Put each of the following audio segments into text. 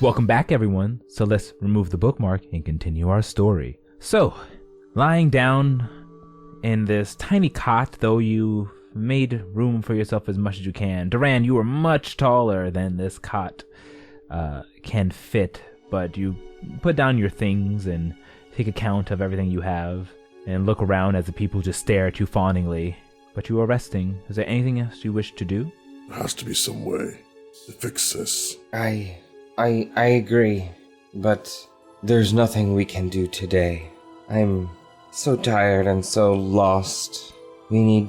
Welcome back, everyone. So let's remove the bookmark and continue our story. So, lying down in this tiny cot, though you made room for yourself as much as you can. Duran, you are much taller than this cot can fit, but you put down your things and take account of everything you have and look around as the people just stare at you fawningly. But you are resting. Is there anything else you wish to do? There has to be some way to fix this. I agree, but there's nothing we can do today. I'm so tired and so lost. We need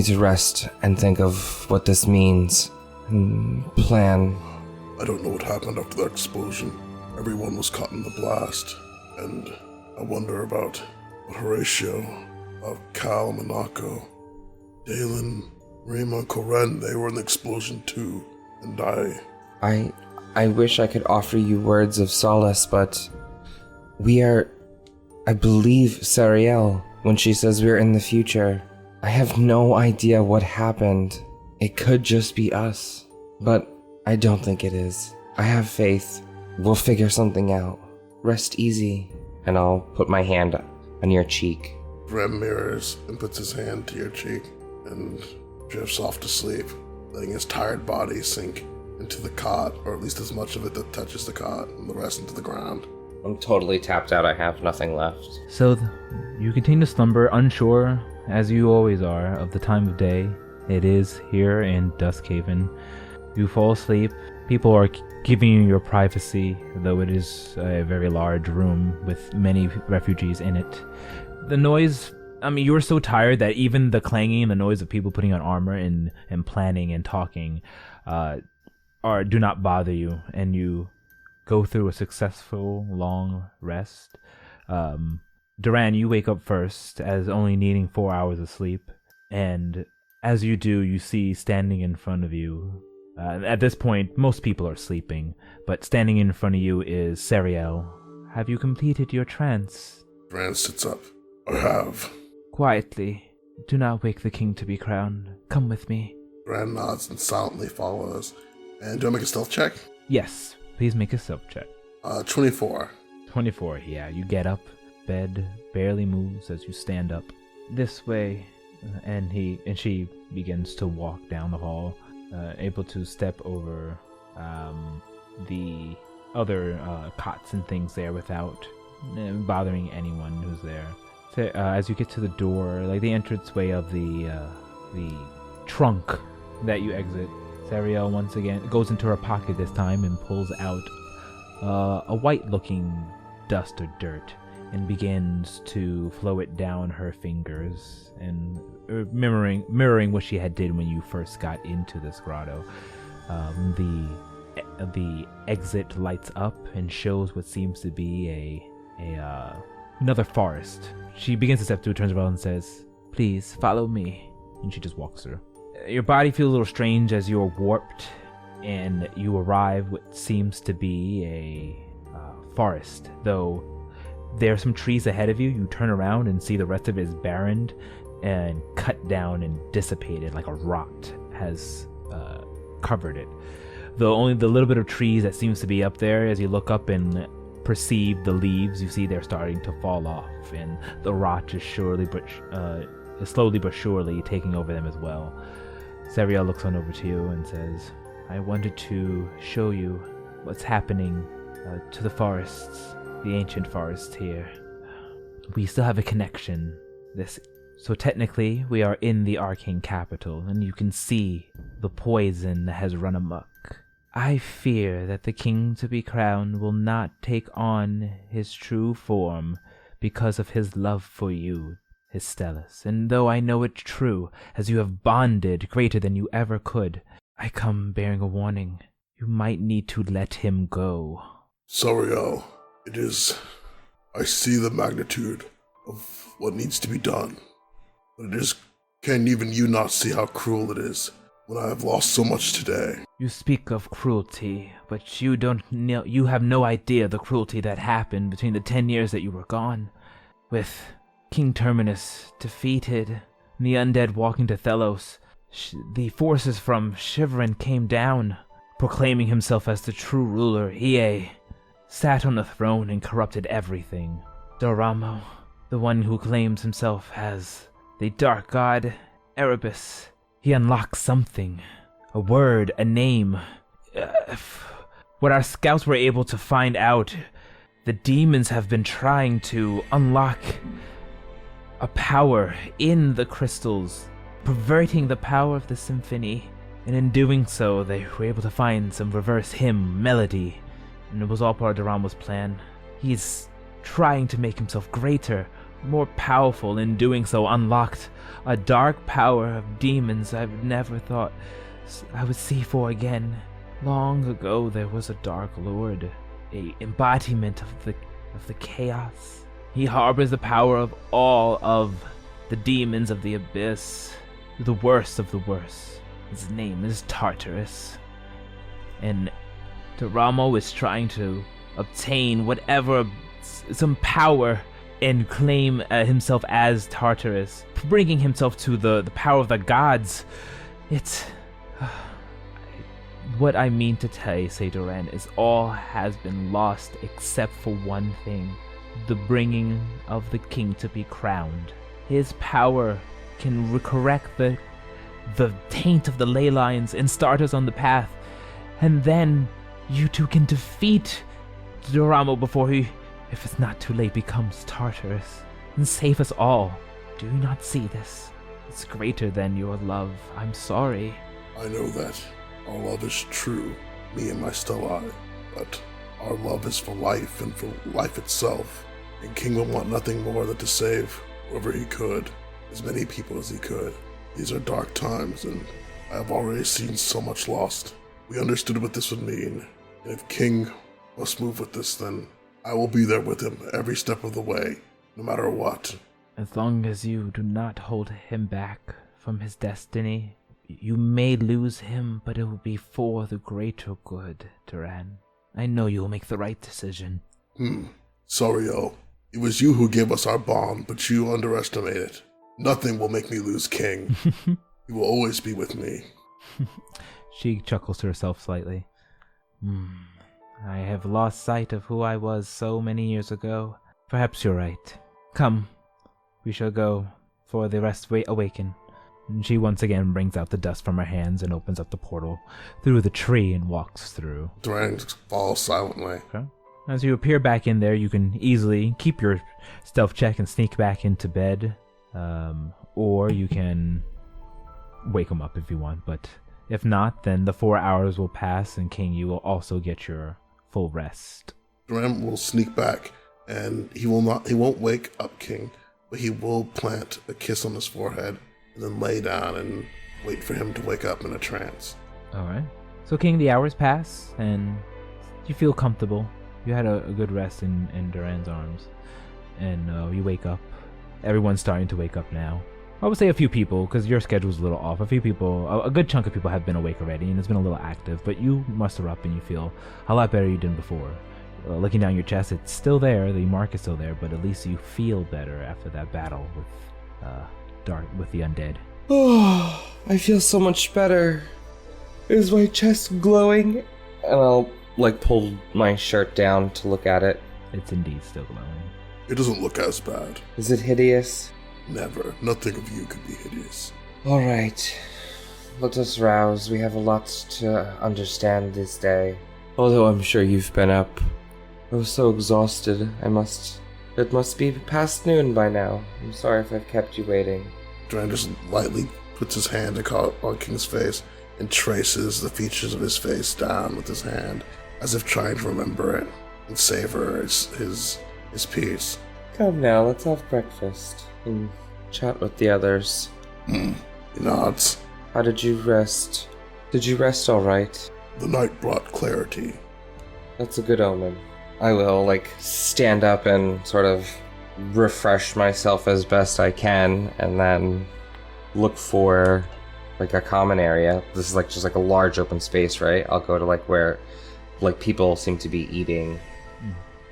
to rest and think of what this means and plan. I don't know what happened after that explosion. Everyone was caught in the blast, and I wonder about Horatio, about Cal, Monaco, Dalen, Raymond, Koren. They were in the explosion too, and I wish I could offer you words of solace, but I believe Sariel when she says we're in the future. I have no idea what happened. It could just be us, but I don't think it is. I have faith. We'll figure something out. Rest easy. And I'll put my hand on your cheek. Rem mirrors and puts his hand to your cheek and drifts off to sleep, letting his tired body sink into the cot, or at least as much of it that touches the cot, and the rest into the ground. I'm totally tapped out. I have nothing left. So you continue to slumber, unsure, as you always are, of the time of day. It is here in Duskhaven. You fall asleep. People are giving you your privacy, though it is a very large room with many refugees in it. The noise, you were so tired that even the clanging and the noise of people putting on armor and planning and talking do not bother you, and you go through a successful long rest. Duran, you wake up first as only needing 4 hours of sleep, and as you do, you see standing in front of you. At this point, most people are sleeping, but standing in front of you is Sariel. Have you completed your trance? Duran sits up. I have. Quietly. Do not wake the king to be crowned. Come with me. Duran nods and silently follows. And do I make a stealth check? Yes. Please make a stealth check. 24. 24, yeah. You get up. Bed barely moves as you stand up. This way. And she begins to walk down the hall, able to step over the other cots and things there without bothering anyone who's there. So, as you get to the door, like the entranceway of the trunk that you exit, Sariel once again goes into her pocket this time and pulls out a white-looking dust or dirt and begins to flow it down her fingers and mirroring what she had did when you first got into this grotto. The exit lights up and shows what seems to be another forest. She begins to step through, turns around and says, "Please follow me," and she just walks through. Your body feels a little strange as you are warped, and you arrive what seems to be a forest, though there are some trees ahead of you. You turn around and see the rest of it is barren and cut down and dissipated, like a rot has covered it. Though only the little bit of trees that seems to be up there, as you look up and perceive the leaves, you see they're starting to fall off, and the rot is slowly but surely taking over them as well. Sariel looks on over to you and says, "I wanted to show you what's happening to the forests, the ancient forests here. We still have a connection. So technically, we are in the arcane capital, and you can see the poison that has run amok. I fear that the king to be crowned will not take on his true form because of his love for you, his Stellus. And though I know it's true, as you have bonded greater than you ever could, I come bearing a warning. You might need to let him go." Sariel, I see the magnitude of what needs to be done. But can even you not see how cruel it is when I have lost so much today? You speak of cruelty, but you have no idea the cruelty that happened between the 10 years that you were gone. With King Terminus defeated, and the undead walking to Thelos, the forces from Shiverin came down, proclaiming himself as the true ruler, he sat on the throne and corrupted everything. Doramo, the one who claims himself as the dark god Erebus, he unlocks something, a word, a name. What our scouts were able to find out, the demons have been trying to unlock a power in the crystals, perverting the power of the symphony, and in doing so, they were able to find some reverse hymn melody, and it was all part of Doramo's plan. He's trying to make himself greater, more powerful, in doing so unlocked a dark power of demons I've never thought I would see for again. Long ago there was a Dark Lord, a embodiment of the chaos. He harbors the power of all of the demons of the abyss, the worst of the worst. His name is Tartarus, and Doramo is trying to obtain whatever, some power, and claim himself as Tartarus, bringing himself to the power of the gods. It's what I mean to say, Duran, is all has been lost except for one thing: the bringing of the king to be crowned. His power can correct the taint of the ley lines and start us on the path, and then you two can defeat Doramo before he, if it's not too late, becomes Tartarus, and save us all. Do you not see this? It's greater than your love. I'm sorry. I know that our love is true, me and my Stellai, but our love is for life and for life itself, and King will want nothing more than to save whoever he could, as many people as he could. These are dark times, and I have already seen so much lost. We understood what this would mean, and if King must move with this, then I will be there with him every step of the way, no matter what. As long as you do not hold him back from his destiny, you may lose him, but it will be for the greater good, Duran. I know you will make the right decision. Soriel, it was you who gave us our bond, but you underestimated. Nothing will make me lose King. He will always be with me. She chuckles to herself slightly. I have lost sight of who I was so many years ago. Perhaps you're right. Come, we shall go, for the rest awaken. And she once again brings out the dust from her hands and opens up the portal through the tree and walks through. Duran falls silently. Okay. As you appear back in there, you can easily keep your stealth check and sneak back into bed. Or you can wake him up if you want, but if not, then the 4 hours will pass and King, you will also get your full rest. Duran will sneak back, and he won't wake up King, but he will plant a kiss on his forehead and then lay down and wait for him to wake up in a trance. Alright. So King, the hours pass and you feel comfortable. You had a good rest in Duran's arms, and you wake up. Everyone's starting to wake up now. I would say a few people, because your schedule's a little off. A few people, a good chunk of people have been awake already, and it's been a little active, but you muster up and you feel a lot better you did before. Looking down your chest, it's still there, the mark is still there, but at least you feel better after that battle with the undead. Oh, I feel so much better. Is my chest glowing? And I'll, pull my shirt down to look at it. It's indeed still glowing. It doesn't look as bad. Is it hideous? Never. Nothing of you could be hideous. Alright. Let us rouse. We have a lot to understand this day. Although I'm sure you've been up. I was so exhausted. It must be past noon by now. I'm sorry if I've kept you waiting. Duran just lightly puts his hand on King's face and traces the features of his face down with his hand, as if trying to remember it and savor his peace. Come now, let's have breakfast and chat with the others. He nods. How did you rest? Did you rest all right? The night brought clarity. That's a good omen. I will, stand up and sort of refresh myself as best I can, and then look for, a common area. This is, just a large open space, right? I'll go to, where, people seem to be eating.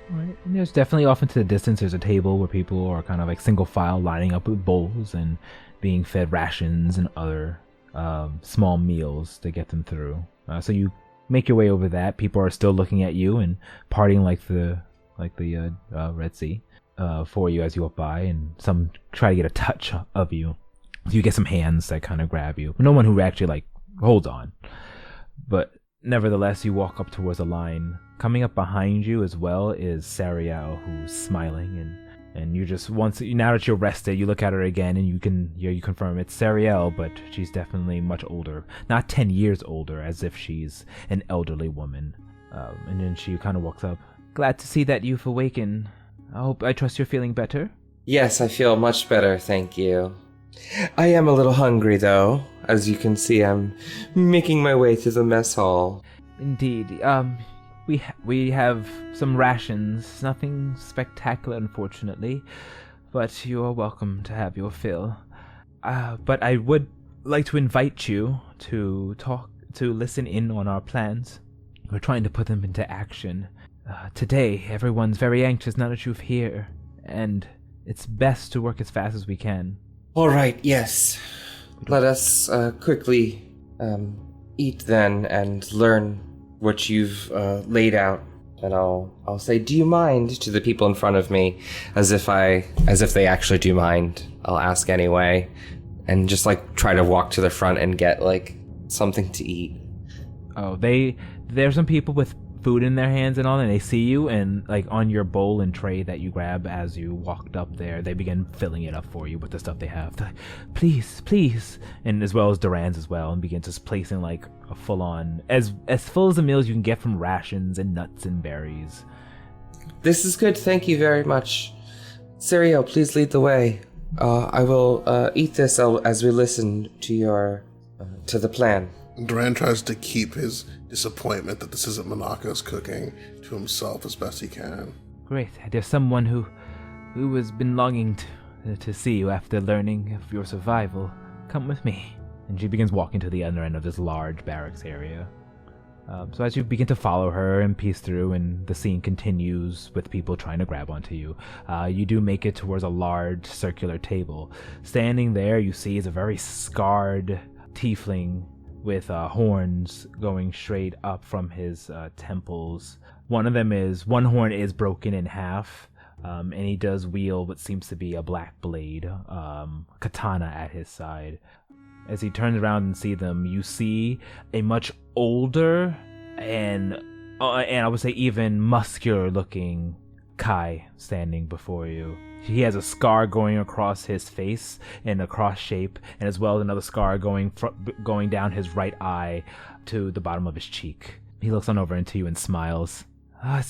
Right. And there's definitely off into the distance, there's a table where people are kind of single file lining up with bowls and being fed rations and other small meals to get them through. So you make your way over that. People are still looking at you and partying like the Red Sea for you as you walk by, and some try to get a touch of you. You get some hands that kind of grab you. No one who actually like holds on. But nevertheless, you walk up towards a line. Coming up behind you as well is Sariel, who's smiling, and you just now that you're rested, you look at her again, and you confirm it's Sariel, but she's definitely much older, not 10 years older, as if she's an elderly woman. And then she kind of walks up. Glad to see that you've awakened. I trust you're feeling better. Yes, I feel much better, thank you. I am a little hungry, though. As you can see, I'm making my way to the mess hall. Indeed. We have some rations. Nothing spectacular, unfortunately, but you are welcome to have your fill. But I would like to invite you to listen in on our plans. We're trying to put them into action. Today, everyone's very anxious now that you're here, and it's best to work as fast as we can. All right, yes. Let us quickly eat then and learn what you've laid out. And I'll say, do you mind, to the people in front of me, as if they actually do mind. I'll ask anyway, and just like try to walk to the front and get like something to eat. Oh, there's some people with food in their hands and all, and they see you, and like on your bowl and tray that you grab as you walked up there, they begin filling it up for you with the stuff they have. They're like, please, and as well as Duran's as well, and begin just placing like a full-on, as full as the meals you can get from rations and nuts and berries. This is good, thank you very much. Sariel, please lead the way. I will eat this as we listen to the plan. Duran tries to keep his disappointment that this isn't Monaco's cooking to himself as best he can. Great. There's someone who has been longing to see you after learning of your survival. Come with me. And she begins walking to the other end of this large barracks area. So as you begin to follow her and piece through, and the scene continues with people trying to grab onto you, you do make it towards a large circular table. Standing there, you see is a very scarred tiefling with horns going straight up from his temples. One horn is broken in half, and he does wield what seems to be a black blade, katana at his side. As he turns around and see them, you see a much older and I would say even muscular looking Kai standing before you. He has a scar going across his face in a cross shape, and as well as another scar going down his right eye to the bottom of his cheek. He looks on over into you and smiles. I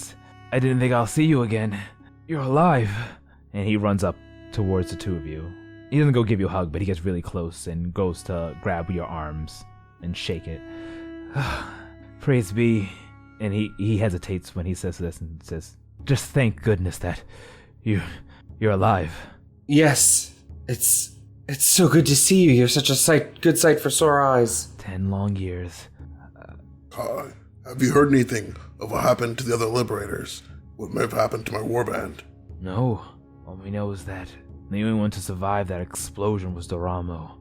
didn't think I'll see you again. You're alive. And he runs up towards the two of you. He doesn't go give you a hug, but he gets really close and goes to grab your arms and shake it. Praise be. And he hesitates when he says this and says, just thank goodness that you're alive. Yes, it's so good to see you. You're such a good sight for sore eyes. 10 long years. Kai, have you heard anything of what happened to the other Liberators? What may have happened to my warband? No. All we know is that the only one to survive that explosion was Doramo.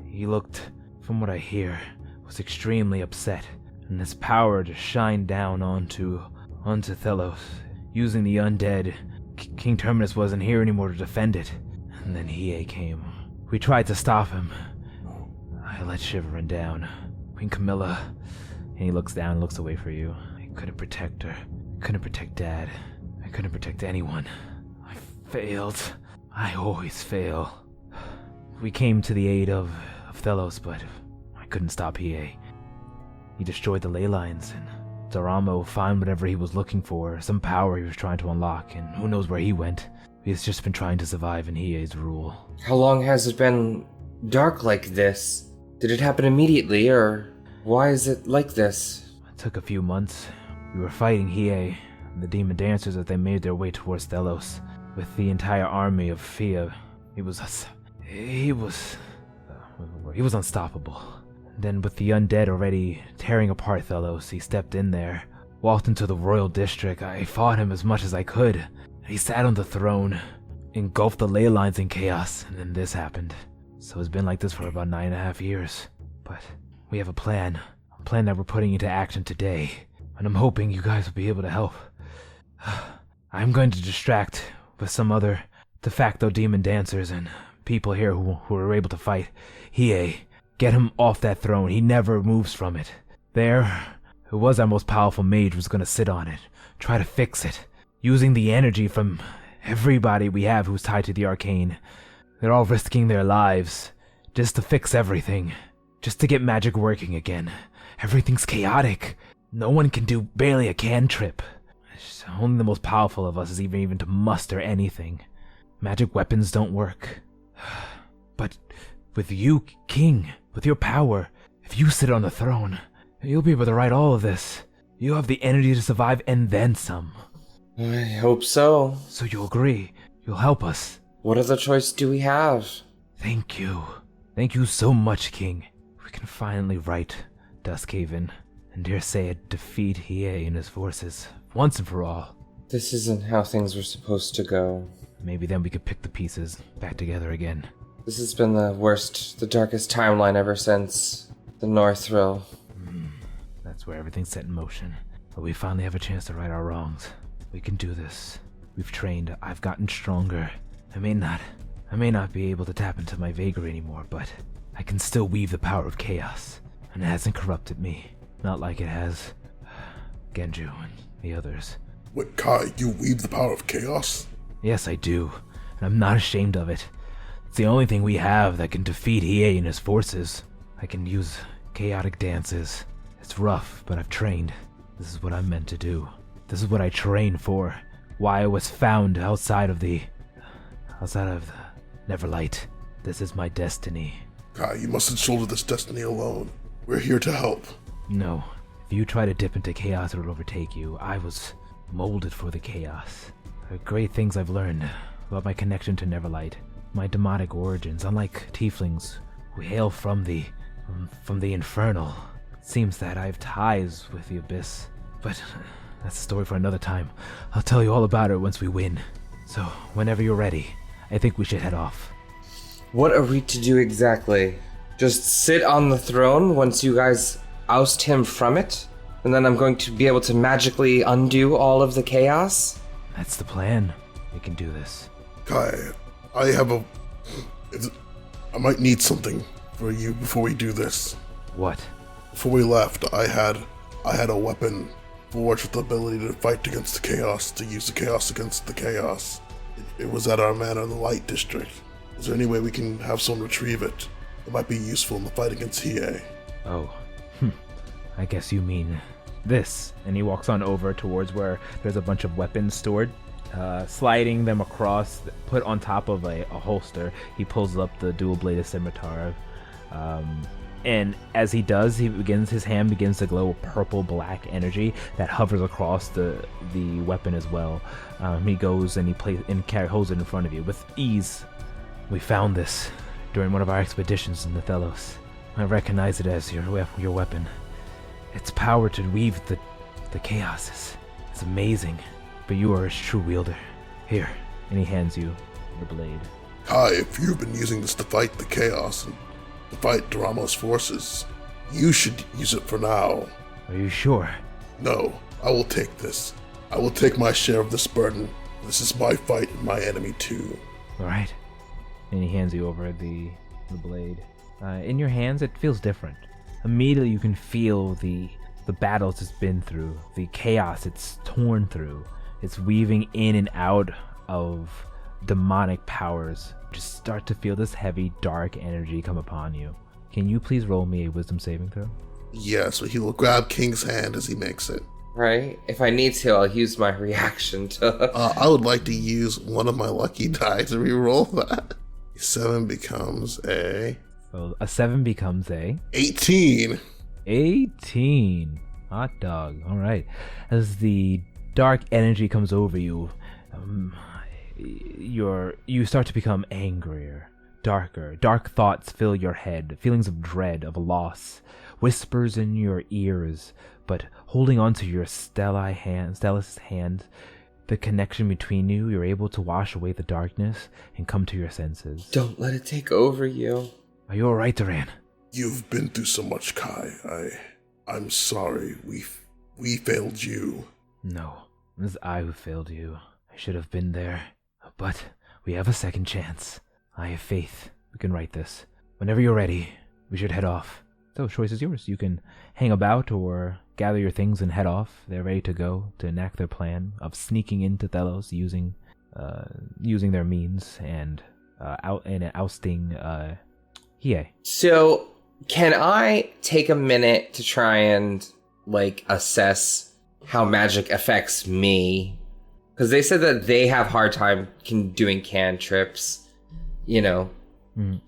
He looked, from what I hear, was extremely upset, and his power to shine down onto Thelos, using the undead. King Terminus wasn't here anymore to defend it, and then Hiei came. We tried to stop him. I let Shiverin down. Queen Camilla, and he looks down and looks away for you. I couldn't protect her. I couldn't protect Dad. I couldn't protect anyone. I failed. I always fail. We came to the aid of Thelos, but I couldn't stop Hiei. He destroyed the ley lines, and Doramo found whatever he was looking for, some power he was trying to unlock, and who knows where he went. He's just been trying to survive in Hiei's rule. How long has it been dark like this? Did it happen immediately, or why is it like this? It took a few months. We were fighting Hiei and the demon dancers as they made their way towards Thelos. With the entire army of Fia, he was unstoppable. Then with the undead already tearing apart Thelos, he stepped in there, walked into the royal district. I fought him as much as I could. He sat on the throne, engulfed the ley lines in chaos, and then this happened. So it's been like this for about 9.5 years. But we have a plan plan that we're putting into action today, and I'm hoping you guys will be able to help. I'm going to distract with some other de facto demon dancers and people here who are able to fight Hiei. Get him off that throne. He never moves from it. There, who was our most powerful mage, was going to sit on it, try to fix it, using the energy from everybody we have who's tied to the arcane. They're all risking their lives just to fix everything, just to get magic working again. Everything's chaotic. No one can do barely a cantrip. Only the most powerful of us is even to muster anything. Magic weapons don't work. But with you, King, with your power, if you sit on the throne, you'll be able to right all of this. You have the energy to survive and then some. I hope so. So you'll agree. You'll help us. What other choice do we have? Thank you. Thank you so much, King. We can finally right Duskhaven and dare say it, defeat Hiei and his forces once and for all. This isn't how things were supposed to go. Maybe then we could pick the pieces back together again. This has been the worst, the darkest timeline ever since the Northril. That's where everything's set in motion. But we finally have a chance to right our wrongs. We can do this. We've trained. I've gotten stronger. I may not be able to tap into my vagary anymore, but I can still weave the power of chaos. And it hasn't corrupted me. Not like it has Genju and the others. Wait, Kai, you weave the power of chaos? Yes, I do. And I'm not ashamed of it. It's the only thing we have that can defeat Hiei and his forces. I can use chaotic dances. It's rough, but I've trained. This is what I'm meant to do. This is what I train for. Why I was found outside of the Neverlight. This is my destiny. Kai, you mustn't shoulder this destiny alone. We're here to help. No. If you try to dip into chaos, it'll overtake you. I was molded for the chaos. There are great things I've learned about my connection to Neverlight, my demonic origins. Unlike tieflings who hail from the infernal, it seems that I have ties with the abyss. But that's a story for another time. I'll tell you all about it once we win. So, whenever you're ready, I think we should head off. What are we to do exactly? Just sit on the throne once you guys oust him from it? And then I'm going to be able to magically undo all of the chaos? That's the plan. We can do this. Kai, I might need something for you before we do this. What? Before we left, I had a weapon forged with the ability to fight against the chaos, to use the chaos against the chaos. It was at our manor in the Light District. Is there any way we can have someone retrieve it? It might be useful in the fight against Hiei. Oh. I guess you mean this. And he walks on over towards where there's a bunch of weapons stored. Sliding them across, put on top of a holster, he pulls up the dual-bladed scimitar. And as he does, his hand begins to glow with purple-black energy that hovers across the weapon as well. He goes and holds it in front of you with ease. We found this during one of our expeditions in the Thelos. I recognize it as your weapon. Its power to weave the chaos is amazing, but you are its true wielder. Here, and he hands you the blade. Kai, if you've been using this to fight the chaos and to fight Dorama's forces, you should use it for now. Are you sure? No, I will take this. I will take my share of this burden. This is my fight and my enemy too. Alright. And he hands you over the blade. In your hands, it feels different. Immediately you can feel the battles it's been through, the chaos it's torn through. It's weaving in and out of demonic powers. Just start to feel this heavy, dark energy come upon you. Can you please roll me a wisdom saving throw? Yes, but he will grab King's hand as he makes it. Right? If I need to, I'll use my reaction to... I would like to use one of my lucky die to reroll that. 7 becomes a... So a 7 becomes a... 18! 18! Hot dog. Alright. As the dark energy comes over you, you start to become angrier, darker. Dark thoughts fill your head, feelings of dread, of loss, whispers in your ears, but holding on to your Stellis hand, the connection between you, you're able to wash away the darkness and come to your senses. Don't let it take over you. Are you alright, Duran? You've been through so much, Kai. I'm sorry. We failed you. No, it was I who failed you. I should have been there. But we have a second chance. I have faith. We can write this. Whenever you're ready, we should head off. So, choice is yours. You can hang about or gather your things and head off. They're ready to go to enact their plan of sneaking into Thelos using their means and ousting Hiei. So, can I take a minute to try and, assess how magic affects me? Because they said that they have hard time doing cantrips.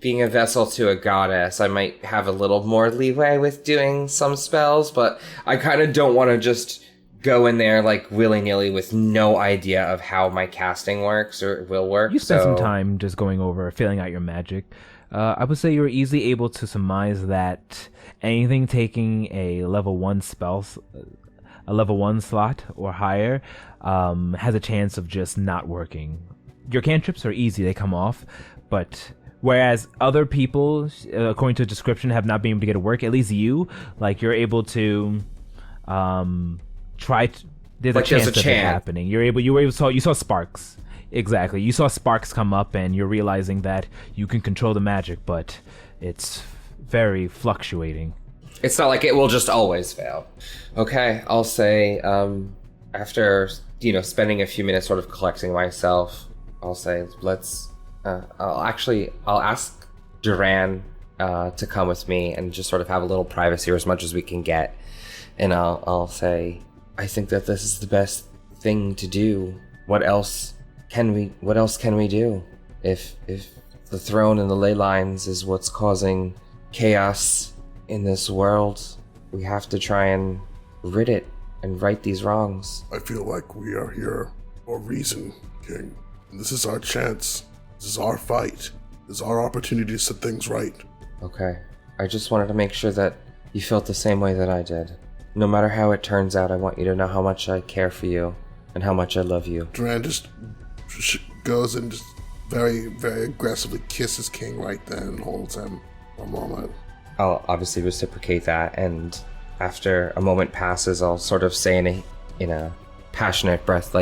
Being a vessel to a goddess, I might have a little more leeway with doing some spells, but I kind of don't want to just go in there willy-nilly with no idea of how my casting works or will work. You spent some time just going over, filling out your magic. I would say you were easily able to surmise that anything taking a level 1 a level 1 slot or higher, has a chance of just not working. Your cantrips are easy, they come off, but whereas other people, according to the description, have not been able to get it work, at least you, you're able to there's a chance of it happening. You saw sparks. Exactly. You saw sparks come up and you're realizing that you can control the magic, but it's very fluctuating. It's not like it will just always fail. Okay, I'll say, after, spending a few minutes sort of collecting myself, I'll say, I'll ask Duran to come with me and just sort of have a little privacy or as much as we can get. And I'll say, I think that this is the best thing to do. What else can we do? If the throne and the ley lines is what's causing chaos in this world, we have to try and rid it and right these wrongs. I feel like we are here for a reason, King. And this is our chance. This is our fight. This is our opportunity to set things right. Okay. I just wanted to make sure that you felt the same way that I did. No matter how it turns out, I want you to know how much I care for you and how much I love you. Duran just goes and just very, very aggressively kisses King right then and holds him for a moment. I'll obviously reciprocate that, and after a moment passes, I'll sort of say in a passionate breath,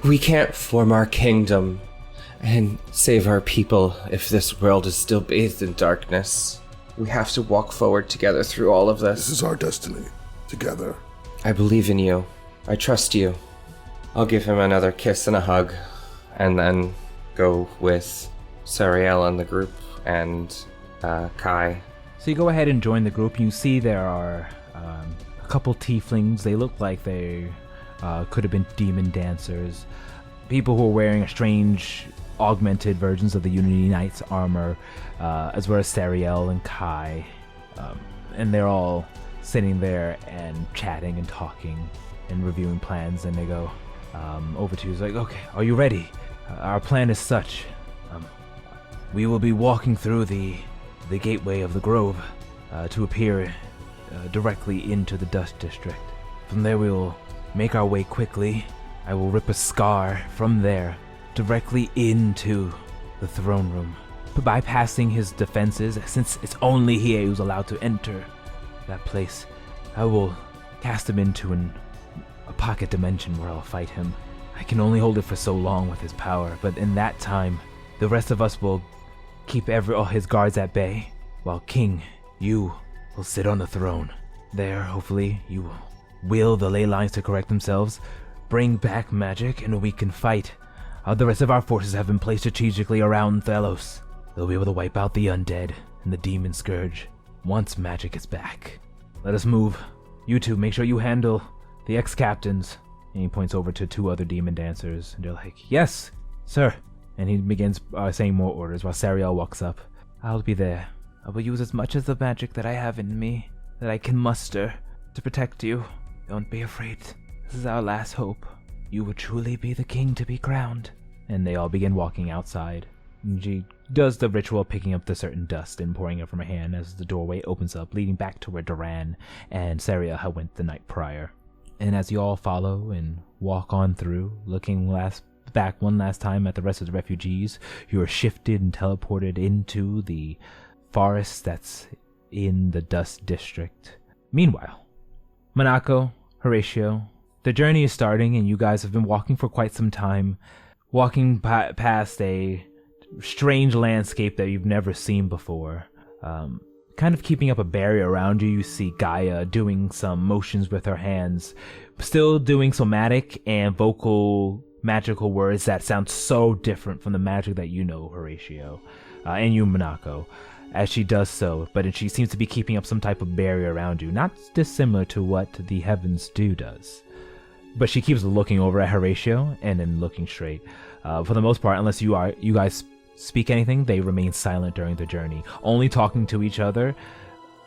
we can't form our kingdom and save our people if this world is still bathed in darkness. We have to walk forward together through all of this. This is our destiny, together. I believe in you. I trust you. I'll give him another kiss and a hug, and then go with Sariel and the group and Kai. So you go ahead and join the group. You see there are a couple tieflings. They look like they could have been demon dancers. People who are wearing strange augmented versions of the Unity Knights armor, as well as Sariel and Kai. And they're all sitting there and chatting and talking and reviewing plans. And they go over to you. It's like, okay, are you ready? Our plan is such. We will be walking through the gateway of the grove to appear directly into the Dust District. From there we will make our way quickly. I will rip a scar from there directly into the throne room, bypassing his defenses. Since it's only he who's allowed to enter that place, I will cast him into a pocket dimension where I'll fight him. I can only hold it for so long with his power, but in that time, the rest of us will keep all his guards at bay, while King, you will sit on the throne. There, hopefully, you will will the ley lines to correct themselves, bring back magic, and we can fight. The rest of our forces have been placed strategically around Thelos. They'll be able to wipe out the undead and the demon scourge once magic is back. Let us move. You two, make sure you handle the ex-captains. And he points over to 2 other demon dancers, and they're like, yes, sir. And he begins saying more orders while Sariel walks up. I'll be there. I will use as much of the magic that I have in me, that I can muster, to protect you. Don't be afraid. This is our last hope. You will truly be the king to be crowned. And they all begin walking outside. And she does the ritual, picking up the certain dust and pouring it from her hand as the doorway opens up, leading back to where Duran and Sariel had went the night prior. And as you all follow and walk on through, looking back one last time at the rest of the refugees, you are shifted and teleported into the forest that's in the Dust District. Meanwhile, Monaco, Horatio, the journey is starting, and you guys have been walking for quite some time, walking past a strange landscape that you've never seen before. Kind of keeping up a barrier around you, you see Gaia doing some motions with her hands, still doing somatic and vocal magical words that sound so different from the magic that you know, Horatio, and you, Monaco, as she does so, but she seems to be keeping up some type of barrier around you, not dissimilar to what the Heavens Do does. But she keeps looking over at Horatio and then looking straight. For the most part, unless you guys speak anything, they remain silent during the journey, only talking to each other,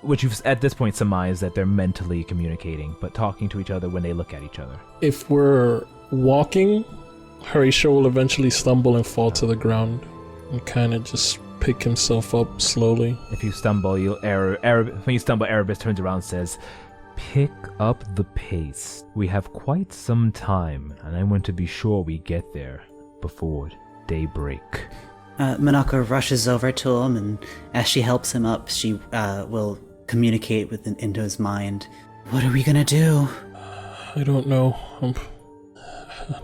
which you've at this point surmised that they're mentally communicating, but talking to each other when they look at each other. If we're walking, Horatio will eventually stumble and fall to the ground and kind of just pick himself up slowly. If you stumble, when you stumble, Erebus turns around and says, "Pick up the pace. We have quite some time, and I want to be sure we get there before daybreak." Monaco rushes over to him, and as she helps him up, she will communicate into his mind. What are we gonna do? I don't know.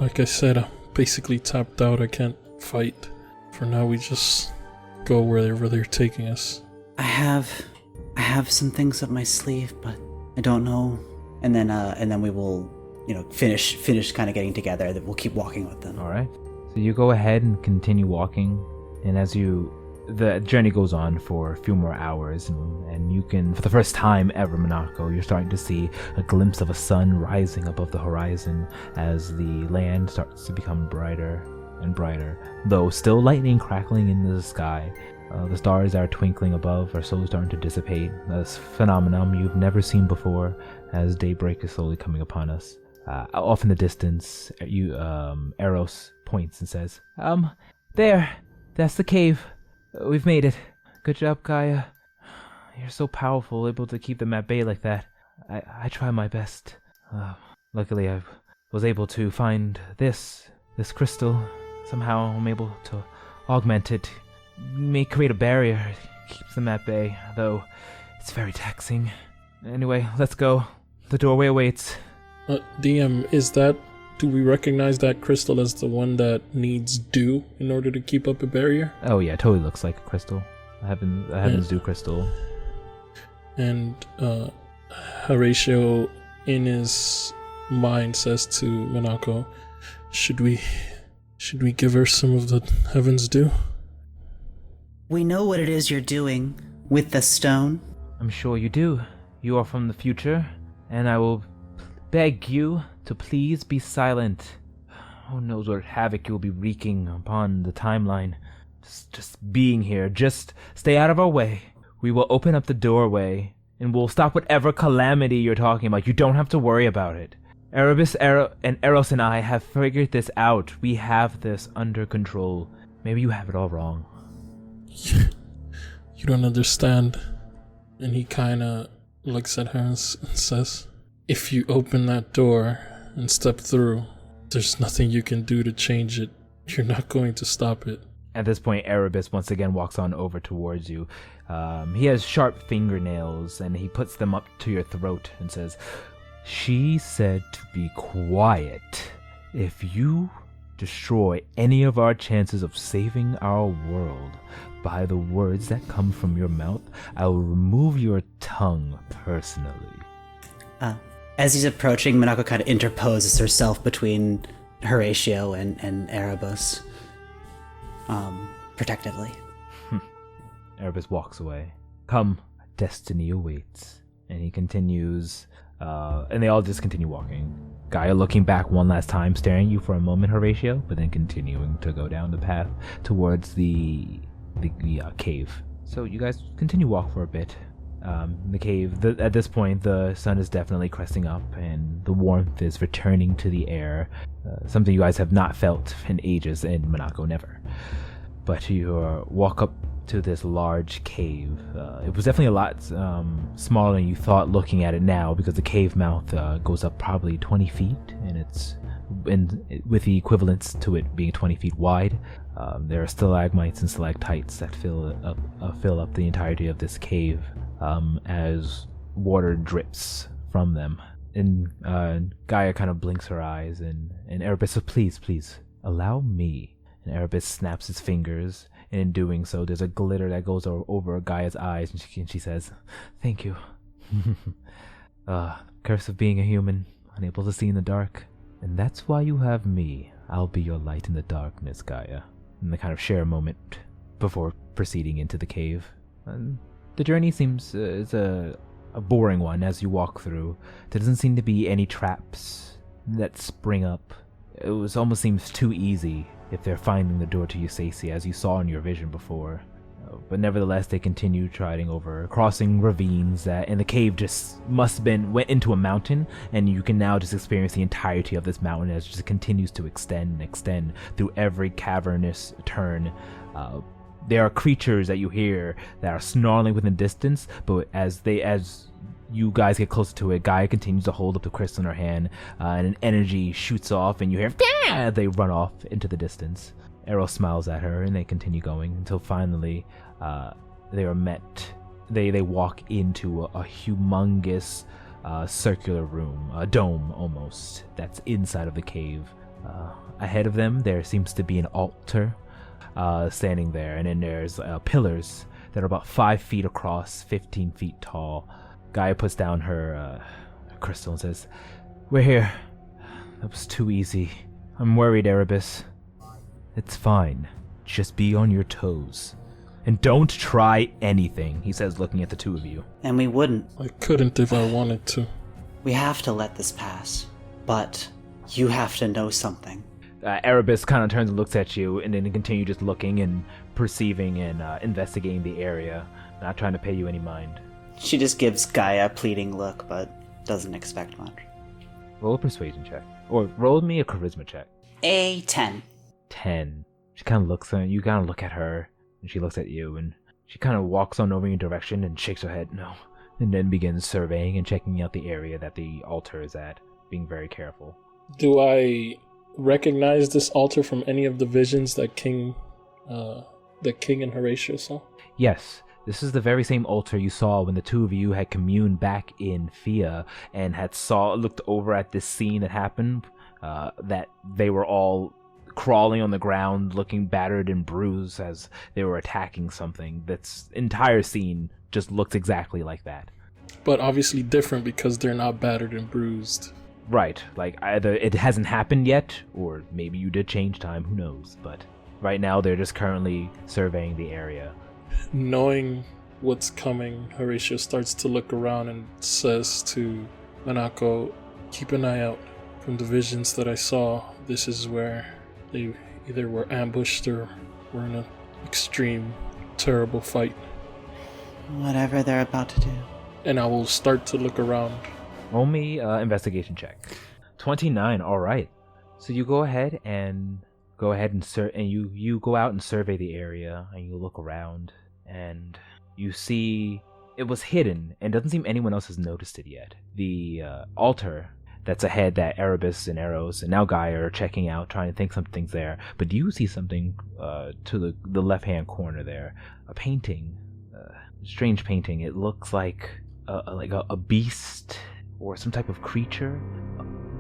Like I said, I'm basically tapped out. I can't fight. For now, we just go wherever they're taking us. I have some things up my sleeve, but I don't know. And then we will, finish kind of getting together. That we'll keep walking with them. All right. So you go ahead and continue walking, and as the journey goes on for a few more hours, and you can, for the first time ever, Monaco, you're starting to see a glimpse of a sun rising above the horizon as the land starts to become brighter and brighter, though still lightning crackling in the sky. The stars that are twinkling above are slowly starting to dissipate, a phenomenon you've never seen before as daybreak is slowly coming upon us. Off in the distance, Eros points and says, that's the cave. We've made it. Good job, Gaia. You're so powerful, able to keep them at bay like that. I try my best. Luckily, I was able to find this crystal. Somehow I'm able to augment it. May create a barrier. Keeps them at bay, though it's very taxing. Anyway, let's go. The doorway awaits. DM, do we recognize that crystal as the one that needs dew in order to keep up a barrier? Oh yeah, it totally looks like a crystal. A Heaven's Dew crystal. And Horatio, in his mind, says to Monaco, should we give her some of the Heaven's Dew? We know what it is you're doing with the stone. I'm sure you do. You are from the future, and I will beg you to please be silent. Who knows what havoc you'll be wreaking upon the timeline. Just being here. Just stay out of our way. We will open up the doorway, and we'll stop whatever calamity you're talking about. You don't have to worry about it. Erebus, Eros and I have figured this out. We have this under control. Maybe you have it all wrong. You don't understand. And he kinda looks at her and says, if you open that door and step through, there's nothing you can do to change it. You're not going to stop it. At this point, Erebus once again walks on over towards you. He has sharp fingernails, and he puts them up to your throat and says, "She said to be quiet. If you destroy any of our chances of saving our world by the words that come from your mouth, I will remove your tongue personally." As he's approaching, Monaco kind of interposes herself between Horatio and Erebus, protectively. Erebus walks away. "Come, destiny awaits." And he continues, and they all just continue walking. Gaia looking back one last time, staring at you for a moment, Horatio, but then continuing to go down the path towards the cave. So you guys continue walk for a bit. The cave, at this point, the sun is definitely cresting up, and the warmth is returning to the air. Something you guys have not felt in ages, in Monaco, never. But you walk up to this large cave. It was definitely a lot smaller than you thought looking at it now, because the cave mouth goes up probably 20 feet, and with the equivalence to it being 20 feet wide. There are stalagmites and stalactites that fill up the entirety of this cave as water drips from them. And Gaia kind of blinks her eyes, and Erebus says, please, allow me. And Erebus snaps his fingers, and in doing so, there's a glitter that goes over Gaia's eyes, and she says, thank you. Curse of being a human, unable to see in the dark. And that's why you have me. I'll be your light in the darkness, Gaia. And they kind of share a moment before proceeding into the cave. And the journey seems is a boring one as you walk through. There doesn't seem to be any traps that spring up. It almost seems too easy if they're finding the door to Eustace, as you saw in your vision before. But nevertheless, they continue trotting over, crossing ravines and the cave just went into a mountain, and you can now just experience the entirety of this mountain as it just continues to extend and extend through every cavernous turn. There are creatures that you hear that are snarling within distance, but as you guys get closer to it, Gaia continues to hold up the crystal in her hand, and an energy shoots off, and you hear, "Gah!" They run off into the distance. Arrow smiles at her, and they continue going until finally they are met. They walk into a humongous circular room, a dome almost, that's inside of the cave. Ahead of them, there seems to be an altar standing there, and then there's pillars that are about 5 feet across, 15 feet tall. Gaia puts down her crystal and says, "We're here. That was too easy. I'm worried, Erebus." "It's fine. Just be on your toes. And don't try anything," he says, looking at the two of you. And we wouldn't. I couldn't if I wanted to. We have to let this pass. But you have to know something. Erebus kind of turns and looks at you, and then continue just looking and perceiving and investigating the area, not trying to pay you any mind. She just gives Gaia a pleading look, but doesn't expect much. Roll a persuasion check. Or roll me a charisma check. A 10. 10. She kind of looks at you, kind of look at her, and she looks at you, and she kind of walks on over in your direction and shakes her head no, and then begins surveying and checking out the area that the altar is at, being very careful. Do I recognize this altar from any of the visions that King and Horatio saw? Yes, this is the very same altar you saw when the two of you had communed back in Fia and had looked over at this scene that happened, that they were all crawling on the ground, looking battered and bruised as they were attacking something. That entire scene just looks exactly like that. But obviously different because they're not battered and bruised. Right, like either it hasn't happened yet, or maybe you did change time, who knows. But right now they're just currently surveying the area. Knowing what's coming, Horatio starts to look around and says to Manako, "Keep an eye out. From the visions that I saw, this is where they either were ambushed or were in an extreme, terrible fight." Whatever they're about to do. And I will start to look around. Roll me investigation check. 29, alright. So you go ahead and you go out and survey the area, and you look around, and you see it was hidden, and doesn't seem anyone else has noticed it yet. The altar that's ahead that Erebus and Arrows and now Gaia are checking out, trying to think something's there. But do you see something to the left-hand corner there? A painting, strange painting. It looks like a beast or some type of creature.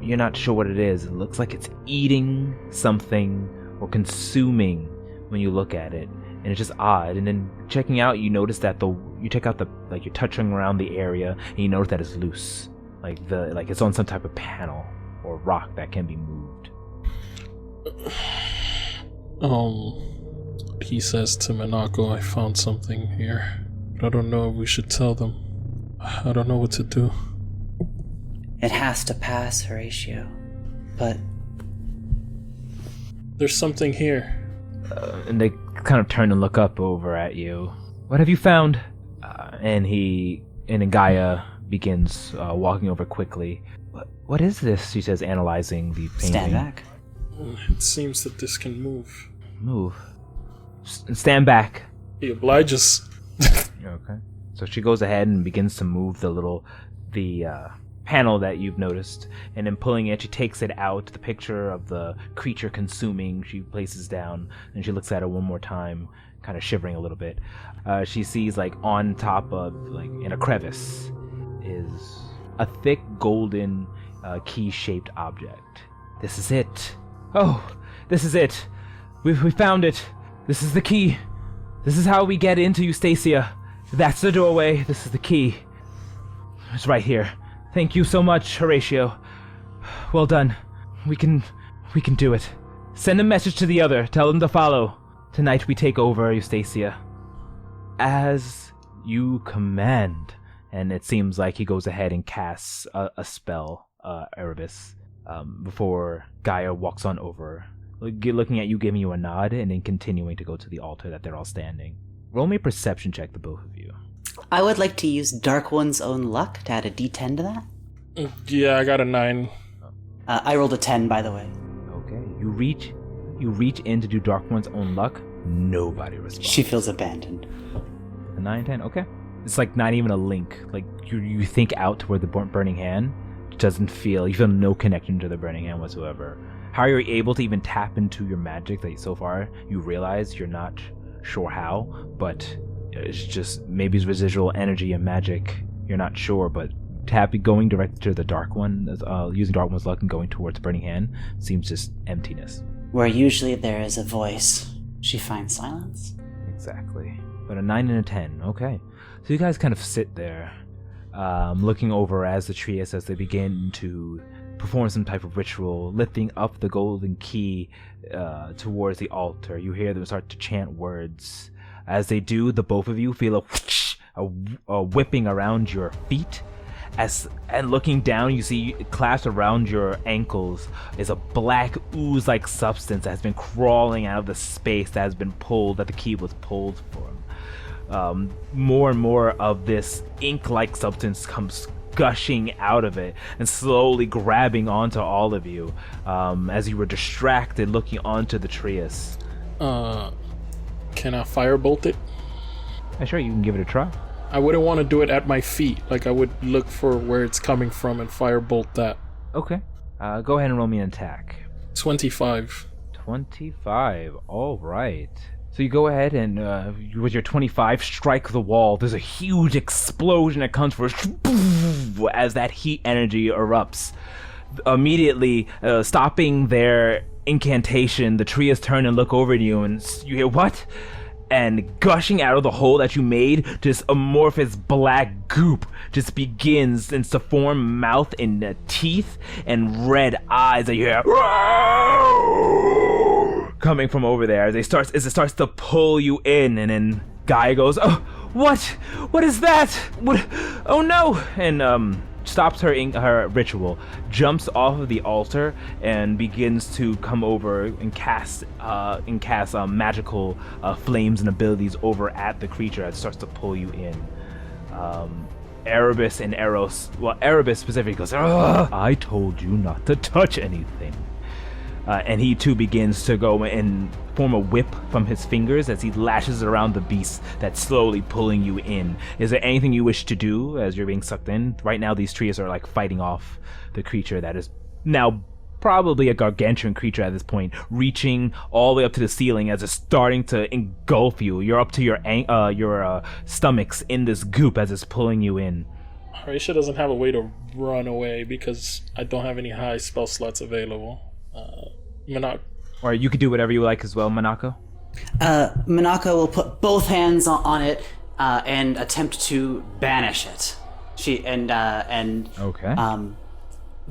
You're not sure what it is. It looks like it's eating something or consuming when you look at it, and it's just odd. And then checking out, you notice that you're touching around the area, and you notice that it's loose. Like it's on some type of panel or rock that can be moved. He says to Manako, "I found something here, but I don't know if we should tell them. I don't know what to do." It has to pass, Horatio. But there's something here. And they kind of turn and look up over at you. "What have you found?" And then Gaia begins walking over quickly. What is this?" she says, analyzing the painting. Stand back. It seems that this can move. Move. Stand back. He obliges. Okay. So she goes ahead and begins to move the panel that you've noticed, and then pulling it, she takes it out, the picture of the creature consuming, she places down, and she looks at it one more time, kind of shivering a little bit. She sees on top of, in a crevice, is a thick golden key-shaped object. This is it. Oh, this is it. We found it. This is the key. This is how we get into Eustacia. That's the doorway. This is the key. It's right here. Thank you so much, Horatio. Well done. We can do it. Send a message to the other. Tell them to follow. Tonight we take over Eustacia. As you command. And it seems like he goes ahead and casts a spell, Erebus, before Gaia walks on over, looking at you, giving you a nod, and then continuing to go to the altar that they're all standing. Roll me a perception check, the both of you. I would like to use Dark One's own luck to add a d10 to that. Yeah, I got a 9. I rolled a 10, by the way. Okay, you reach in to do Dark One's own luck. Nobody responds. She feels abandoned. A 9, 10, okay. It's like not even a link. Like you think out toward the burning hand. It doesn't feel. You feel no connection to the burning hand whatsoever. How you're able to even tap into your magic that so far you realize you're not sure how, but it's just maybe it's residual energy and magic. You're not sure, but going directly to the Dark One, using Dark One's luck and going towards burning hand seems just emptiness. Where usually there is a voice, she finds silence. Exactly. But a 9 and a 10. Okay. So you guys kind of sit there, looking over as the Trias, as they begin to perform some type of ritual, lifting up the golden key towards the altar. You hear them start to chant words. As they do, the both of you feel a whipping around your feet. And looking down, you see clasped around your ankles is a black ooze-like substance that has been crawling out of the space that has been pulled, that the key was pulled from. More and more of this ink-like substance comes gushing out of it and slowly grabbing onto all of you as you were distracted looking onto the Trias. Can I firebolt it? Yeah, sure, you can give it a try. I wouldn't want to do it at my feet. Like, I would look for where it's coming from and firebolt that. Okay. Go ahead and roll me an attack. 25. 25. All right. So you go ahead and, with your 25, strike the wall. There's a huge explosion that comes forth as that heat energy erupts. Immediately, stopping their incantation, the Trias turn and look over at you, and you hear, what? And gushing out of the hole that you made, just amorphous black goop just begins to form mouth and teeth and red eyes that you hear coming from over there as it starts to pull you in, and then Gaia goes, "Oh, what is that? What? Oh no!" And stops her ritual, jumps off of the altar, and begins to come over and cast magical flames and abilities over at the creature as it starts to pull you in. Erebus and Eros, well, Erebus specifically goes, "I told you not to touch anything." And he too begins to go and form a whip from his fingers as he lashes around the beast that's slowly pulling you in. Is there anything you wish to do as you're being sucked in? Right now these Trias are like fighting off the creature that is now probably a gargantuan creature at this point, reaching all the way up to the ceiling as it's starting to engulf you. You're up to your stomachs in this goop as it's pulling you in. Horatio doesn't have a way to run away because I don't have any high spell slots available. Or you could do whatever you like as well, Manako. Manako will put both hands on it and attempt to banish it. She okay.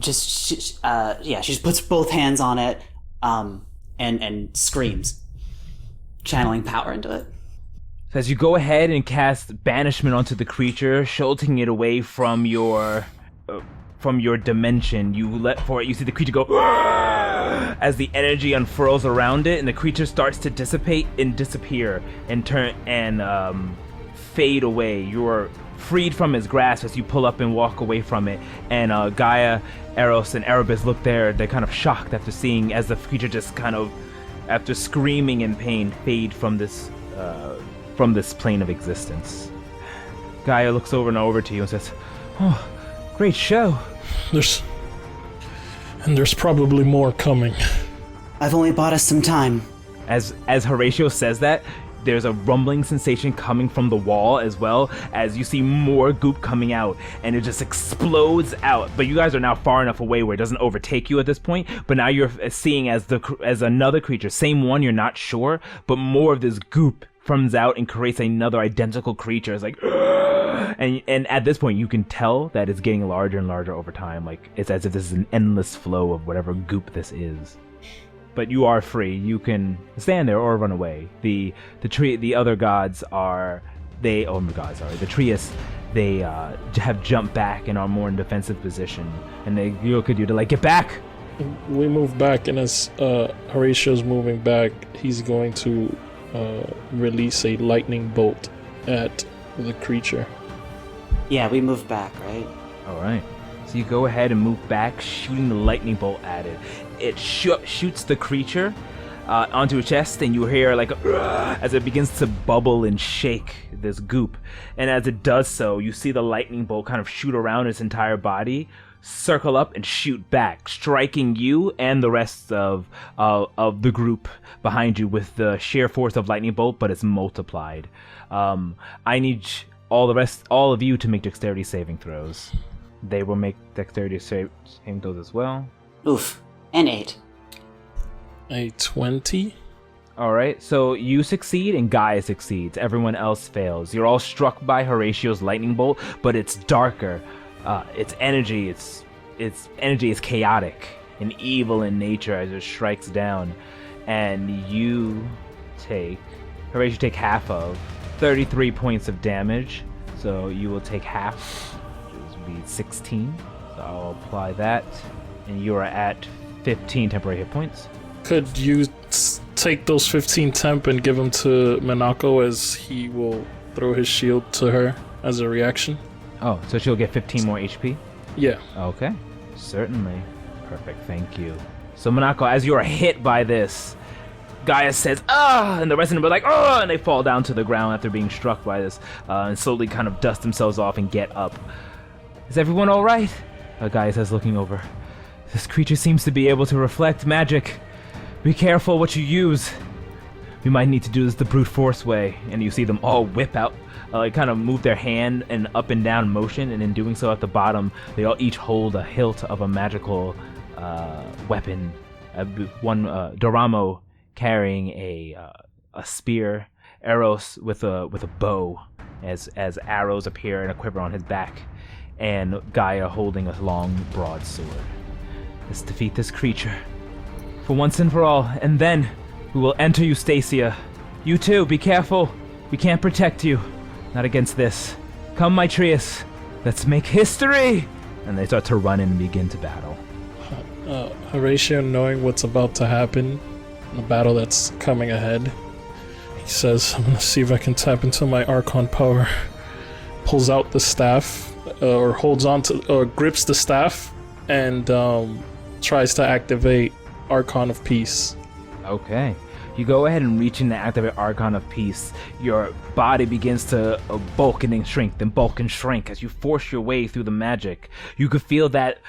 She just puts both hands on it and screams, channeling power into it. So as you go ahead and cast banishment onto the creature, shielding it away from your dimension, you let for it. You see the creature go as the energy unfurls around it, and the creature starts to dissipate and disappear and turn and fade away. You are freed from his grasp as you pull up and walk away from it. And Gaia, Eros, and Erebus look there. They're kind of shocked after seeing as the creature just kind of, after screaming in pain, fade from this plane of existence. Gaia looks over and over to you and says, "Oh, great show. There's probably more coming." I've only bought us some time. As Horatio says that, there's a rumbling sensation coming from the wall as well, as you see more goop coming out, and it just explodes out. But you guys are now far enough away where it doesn't overtake you at this point, but now you're seeing as another creature, same one, you're not sure, but more of this goop comes out and creates another identical creature. It's like and at this point you can tell that it's getting larger and larger over time. Like, it's as if this is an endless flow of whatever goop this is. But you are free. You can stand there or run away. The other gods are the Trias. They have jumped back and are more in defensive position, and they look at you to like, get back. We move back, and as Horatio's moving back, he's going to release a lightning bolt at the creature. Yeah, we move back, right? All right. So you go ahead and move back, shooting the lightning bolt at it. It shoots the creature onto its chest, and you hear like as it begins to bubble and shake this goop. And as it does so, you see the lightning bolt kind of shoot around its entire body, circle up, and shoot back, striking you and the rest of the group behind you with the sheer force of lightning bolt, but it's multiplied. I need all of you to make dexterity saving throws. They will make dexterity saving throws as well. Oof. And 8. A 20? Alright, so you succeed and Gaia succeeds. Everyone else fails. You're all struck by Horatio's lightning bolt, but it's darker. Its energy is chaotic and evil in nature as it strikes down. And Horatio take half of 33 points of damage. So you will take half, which would be 16. So I'll apply that. And you are at 15 temporary hit points. Could you take those 15 temp and give them to Minako, as he will throw his shield to her as a reaction? Oh, so she'll get 15 more HP? Yeah. Okay, certainly. Perfect, thank you. So Minako, as you are hit by this, Gaia says, "Ah!" and the rest of them are like, "Ah!" and they fall down to the ground after being struck by this, and slowly kind of dust themselves off and get up. Is everyone all right? Gaia says, looking over. This creature seems to be able to reflect magic. Be careful what you use. We might need to do this the brute force way. And you see them all whip out, kind of move their hand in up and down motion, and in doing so at the bottom, they all each hold a hilt of a magical weapon. One Doramo carrying a spear, Eros with a bow, as arrows appear in a quiver on his back, and Gaia holding a long broadsword. Let's defeat this creature for once and for all, and then we will enter Eustacia. You too, be careful. We can't protect you. Not against this. Come, my Trias. Let's make history! And they start to run and begin to battle. Horatio, knowing what's about to happen, the battle that's coming ahead, he says, I'm gonna see if I can tap into my Archon power. Pulls out the staff, or grips the staff, and tries to activate Archon of Peace. Okay. You go ahead and reach in to activate Archon of Peace. Your body begins to bulk and shrink as you force your way through the magic. You could feel that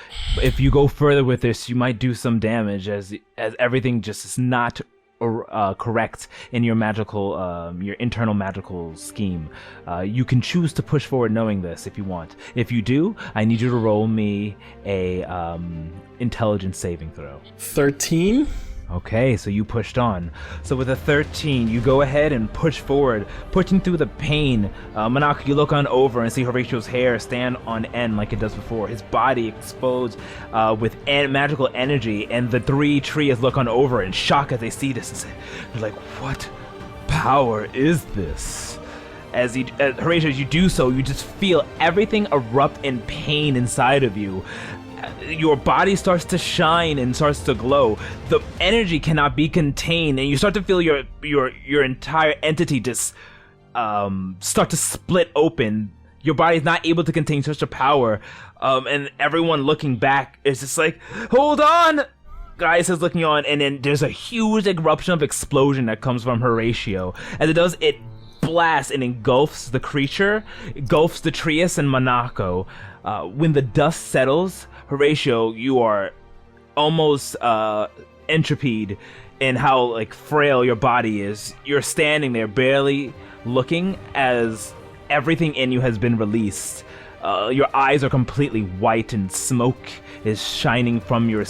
if you go further with this, you might do some damage as everything just is not correct in your your internal magical scheme. You can choose to push forward knowing this if you want. If you do, I need you to roll me a intelligence saving throw. 13? Okay, so you pushed on. So with a 13, you go ahead and push forward, pushing through the pain. Minako, you look on over and see Horatio's hair stand on end like it does before. His body explodes with magical energy, and the three Trias look on over in shock as they see this. They're like, what power is this? Horatio, as you do so, you just feel everything erupt in pain inside of you. Your body starts to shine and starts to glow. The energy cannot be contained, and you start to feel your entire entity just start to split open. Your body is not able to contain such a power, and everyone looking back is just like, hold on! Guy says looking on, and then there's a huge eruption of explosion that comes from Horatio. As it does, it blasts and engulfs the creature, engulfs the Trias and Minako. When the dust settles, Horatio, you are almost entropied and how like frail your body is. You're standing there barely looking as everything in you has been released. Your eyes are completely white and smoke is shining from your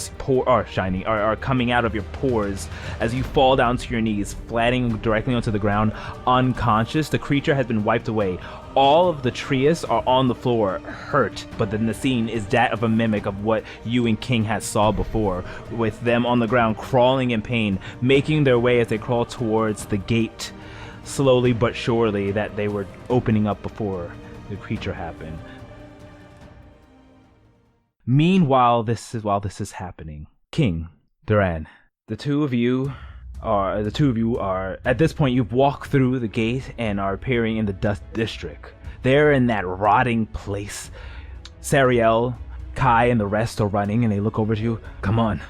coming out of your pores as you fall down to your knees, flattening directly onto the ground, unconscious. The creature has been wiped away. All of the Trias are on the floor, hurt, but then the scene is that of a mimic of what you and King had saw before, with them on the ground crawling in pain, making their way as they crawl towards the gate, slowly but surely, that they were opening up before the creature happened. Meanwhile, while this is happening, King, Duran, the two of you are at this point. You've walked through the gate and are appearing in the Dust District. They're in that rotting place. Sariel, Kai, and the rest are running, and they look over to you. Come on,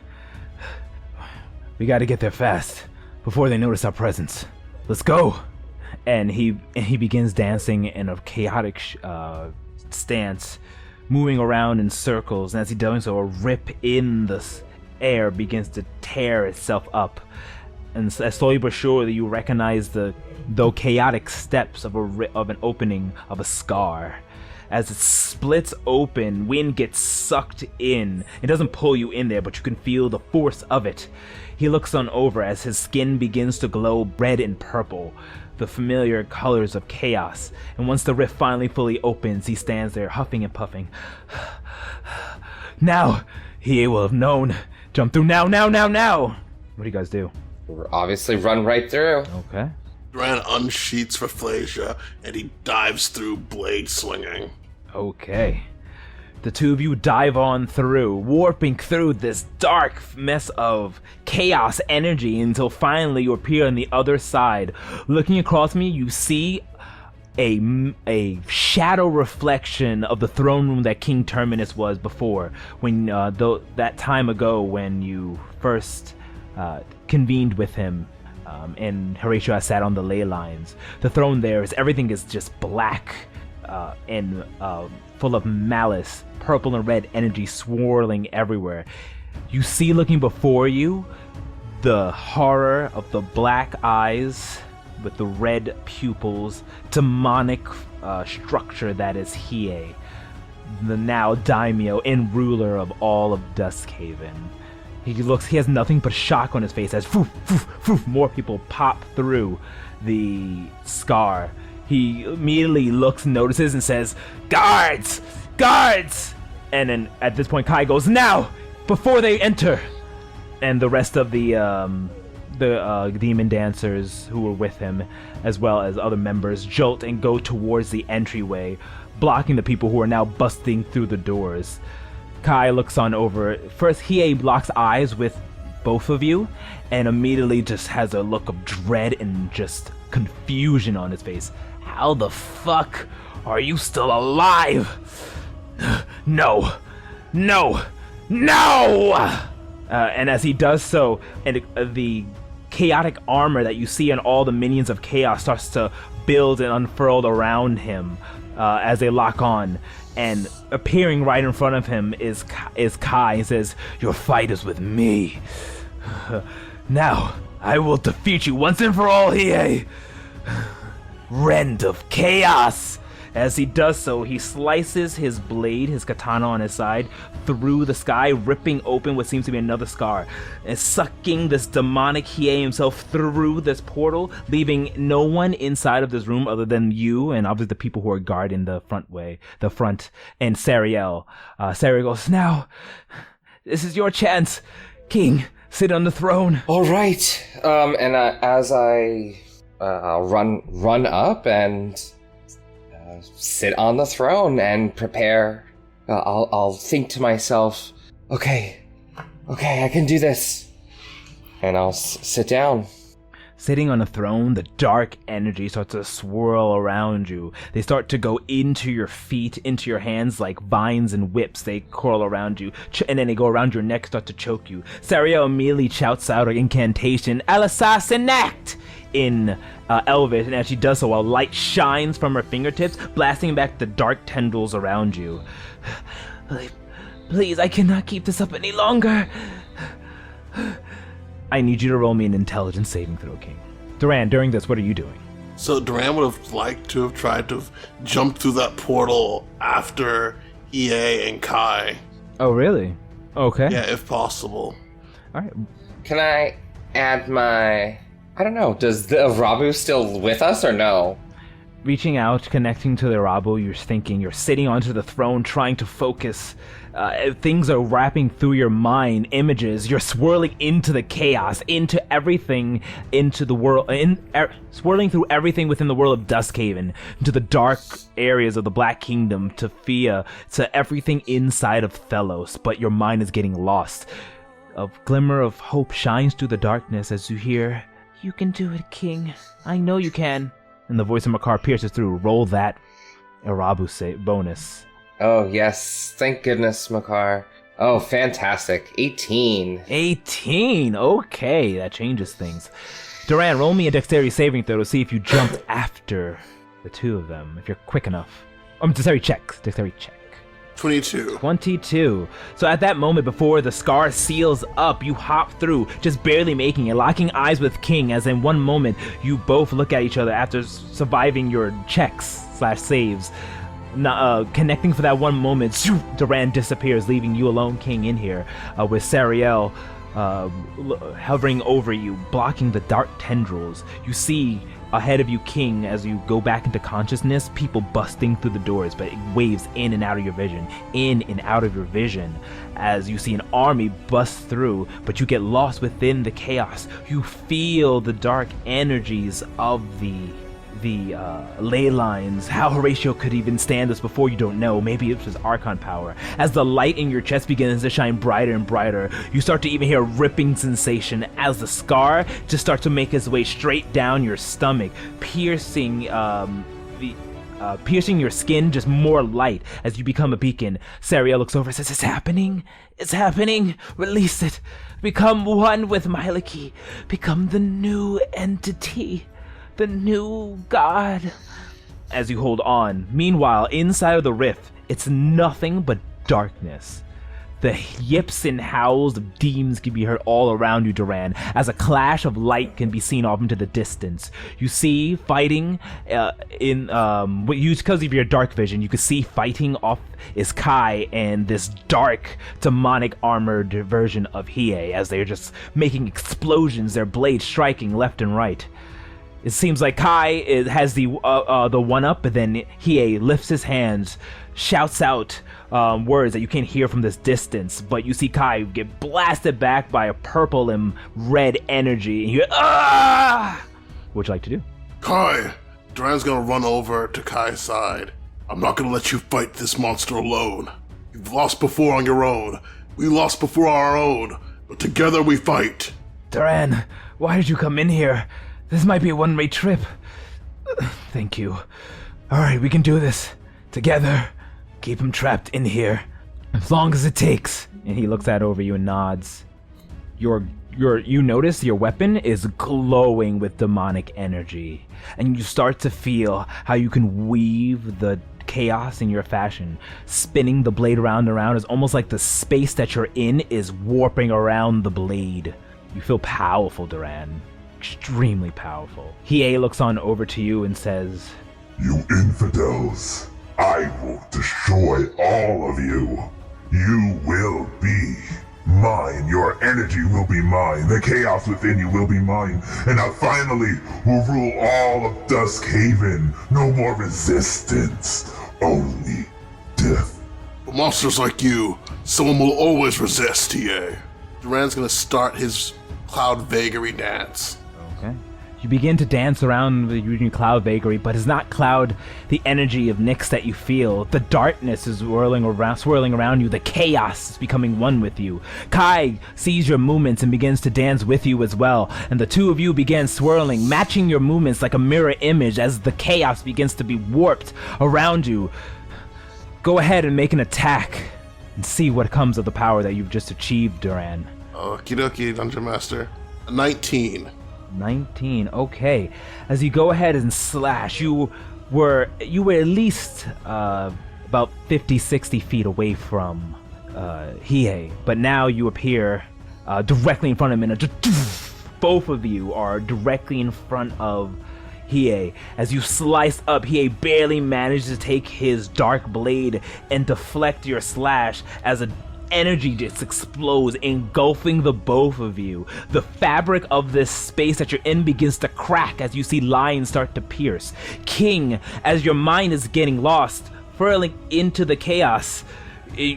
we got to get there fast before they notice our presence. Let's go. And he begins dancing in a chaotic stance, moving around in circles, and as he does so, a rip in the air begins to tear itself up. And as slowly but surely, you recognize though chaotic steps of an opening of a scar. As it splits open, wind gets sucked in. It doesn't pull you in there, but you can feel the force of it. He looks on over as his skin begins to glow red and purple, the familiar colors of chaos. And once the rift finally fully opens, he stands there huffing and puffing. Now, he will have known. Jump through now. What do you guys do? We'll obviously run right through. Okay. Duran unsheaths Rafflesia, and he dives through, blade swinging. Okay. The two of you dive on through, warping through this dark mess of chaos energy until finally you appear on the other side. Looking across me, you see a shadow reflection of the throne room that King Terminus was before, when that time ago when you first convened with him, and Horatio has sat on the ley lines. The throne there everything is just black and full of malice, purple and red energy swirling everywhere. You see, looking before you, the horror of the black eyes with the red pupils, demonic structure that is Hiei, the now daimyo and ruler of all of Duskhaven. He has nothing but shock on his face as more people pop through the scar. He immediately notices and says, "Guards! Guards!" And then at this point, Kai goes, "Now! Before they enter!" And the rest of the demon dancers who were with him, as well as other members, jolt and go towards the entryway, blocking the people who are now busting through the doors. Kai looks on over. First, Hiei locks eyes with both of you, and immediately just has a look of dread and just confusion on his face. How the fuck are you still alive? No! And as he does so, and the chaotic armor that you see on all the minions of chaos starts to build and unfurl around him as they lock on. And appearing right in front of him is Kai. He says, "Your fight is with me. Now, I will defeat you once and for all, Hiei. Rend of Chaos." As he does so, he slices his blade, his katana on his side, through the sky, ripping open what seems to be another scar, and sucking this demonic Hiei himself through this portal, leaving no one inside of this room other than you and obviously the people who are guarding the front, and Sariel. Sariel goes, "Now, this is your chance. King, sit on the throne." All right. As I'll run up and sit on the throne and prepare. I'll think to myself, okay, I can do this. And I'll sit down. Sitting on a throne, the dark energy starts to swirl around you. They start to go into your feet, into your hands like vines and whips. They curl around you, and then they go around your neck, start to choke you. Sariel immediately shouts out an incantation, "Alassasinact!" in Elvish, and as she does so, a light shines from her fingertips, blasting back the dark tendrils around you. "Please, I cannot keep this up any longer." I need you to roll me an intelligence saving throw, King. Duran, during this, what are you doing? So Duran would have liked to have tried to jump through that portal after EA and Kai. Oh, really? Okay. Yeah, if possible. All right. Can I add my... I don't know, does the Rabu still with us or no? Reaching out, connecting to the Rabu, you're thinking, you're sitting onto the throne, trying to focus. Things are wrapping through your mind, images. You're swirling into the chaos, into everything, into the world, swirling through everything within the world of Duskhaven, into the dark areas of the Black Kingdom, to Fia, to everything inside of Thelos, but your mind is getting lost. A glimmer of hope shines through the darkness as you hear, "You can do it, King. I know you can." And the voice of Makar pierces through. Roll that Arabu bonus. Oh, yes. Thank goodness, Makar. Oh, fantastic. 18. 18! Okay, that changes things. Duran, roll me a dexterity saving throw to see if you jumped after the two of them, if you're quick enough. Dexterity check. 22. 22. So at that moment before the scar seals up, you hop through, just barely making it, locking eyes with King, as in one moment you both look at each other after surviving your checks/saves. Connecting for that one moment, Duran disappears, leaving you alone, King, in here, with Sariel hovering over you, blocking the dark tendrils. You see ahead of you, King, as you go back into consciousness, people busting through the doors, but it waves in and out of your vision, as you see an army bust through, but you get lost within the chaos. You feel the dark energies of the ley lines. How Horatio could even stand this before, you don't know. Maybe it was Archon power. As the light in your chest begins to shine brighter and brighter, you start to even hear a ripping sensation as the scar just starts to make its way straight down your stomach, piercing your skin, just more light as you become a beacon. Sariel looks over and says, "It's happening. It's happening. Release it. Become one with Myliki. Become the new entity. The new god." As you hold on, meanwhile, inside of the rift, it's nothing but darkness. The yips and howls of demons can be heard all around you, Duran, as a clash of light can be seen off into the distance. You see fighting because of your dark vision, you can see fighting off is Kai and this dark, demonic armored version of Hiei, as they're just making explosions, their blades striking left and right. It seems like Kai has the one-up, but then Hiei lifts his hands, shouts out words that you can't hear from this distance, but you see Kai get blasted back by a purple and red energy, and you hear, "Ah!" What would you like to do? Kai, Duran's gonna run over to Kai's side. "I'm not gonna let you fight this monster alone. You've lost before on your own. We lost before on our own, but together we fight." Duran, why did you come in here? This might be a one-way trip. Thank you. Alright, we can do this. Together. Keep him trapped in here. As long as it takes. And he looks out over you and nods. You notice your weapon is glowing with demonic energy. And you start to feel how you can weave the chaos in your fashion. Spinning the blade around and around is almost like the space that you're in is warping around the blade. You feel powerful, Duran. Extremely powerful. Hiei looks on over to you and says, "You infidels, I will destroy all of you. You will be mine. Your energy will be mine. The chaos within you will be mine. And I finally will rule all of Duskhaven. No more resistance. Only death." For monsters like you, someone will always resist, TA. Duran's gonna start his cloud vagary dance. Okay. You begin to dance around using cloud vagary, but it's not cloud, the energy of Nyx that you feel. The darkness is swirling around you. The chaos is becoming one with you. Kai sees your movements and begins to dance with you as well. And the two of you begin swirling, matching your movements like a mirror image as the chaos begins to be warped around you. Go ahead and make an attack and see what comes of the power that you've just achieved, Duran. Okie dokie, Dungeon Master. 19. 19, okay. As you go ahead and slash, you were at least about 50-60 feet away from Hiei, but now you appear directly in front of him and just both of you are directly in front of Hiei. As you slice up, Hiei barely manages to take his dark blade and deflect your slash as a energy just explodes, engulfing the both of you. The fabric of this space that you're in begins to crack as you see lines start to pierce. King, as your mind is getting lost, furling into the chaos,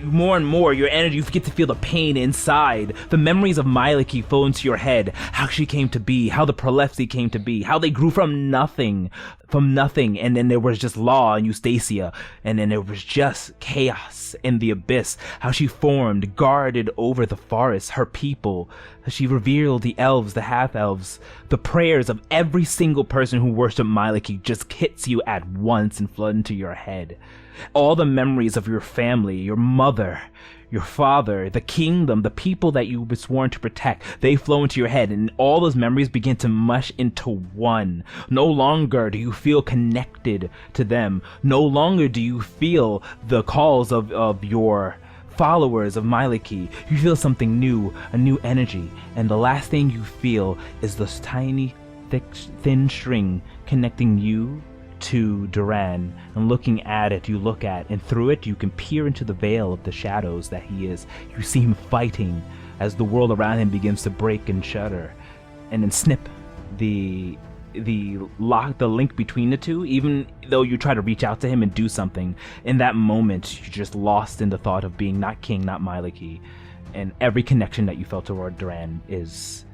more and more your energy, you get to feel the pain inside. The memories of Myliki flow into your head, how she came to be, how the Prolepsy came to be, how they grew from nothing, and then there was just Law and Eustacia, and then there was just chaos in the abyss, how she formed, guarded over the forest, her people, she revealed the elves, the half-elves, the prayers of every single person who worshipped Myliki just hits you at once and flood into your head. All the memories of your family, your mother, your father, the kingdom, the people that you were sworn to protect, they flow into your head, and all those memories begin to mush into one. No longer do you feel connected to them. No longer do you feel the calls of your followers of Myliki. You feel something new, a new energy, and the last thing you feel is this tiny, thin string connecting you to Duran, and looking at it, you look at, and through it you can peer into the veil of the shadows that he is. You see him fighting as the world around him begins to break and shudder, and then snip, the link between the two. Even though you try to reach out to him and do something, in that moment you're just lost in the thought of being not king, not Myliki, and every connection that you felt toward Duran is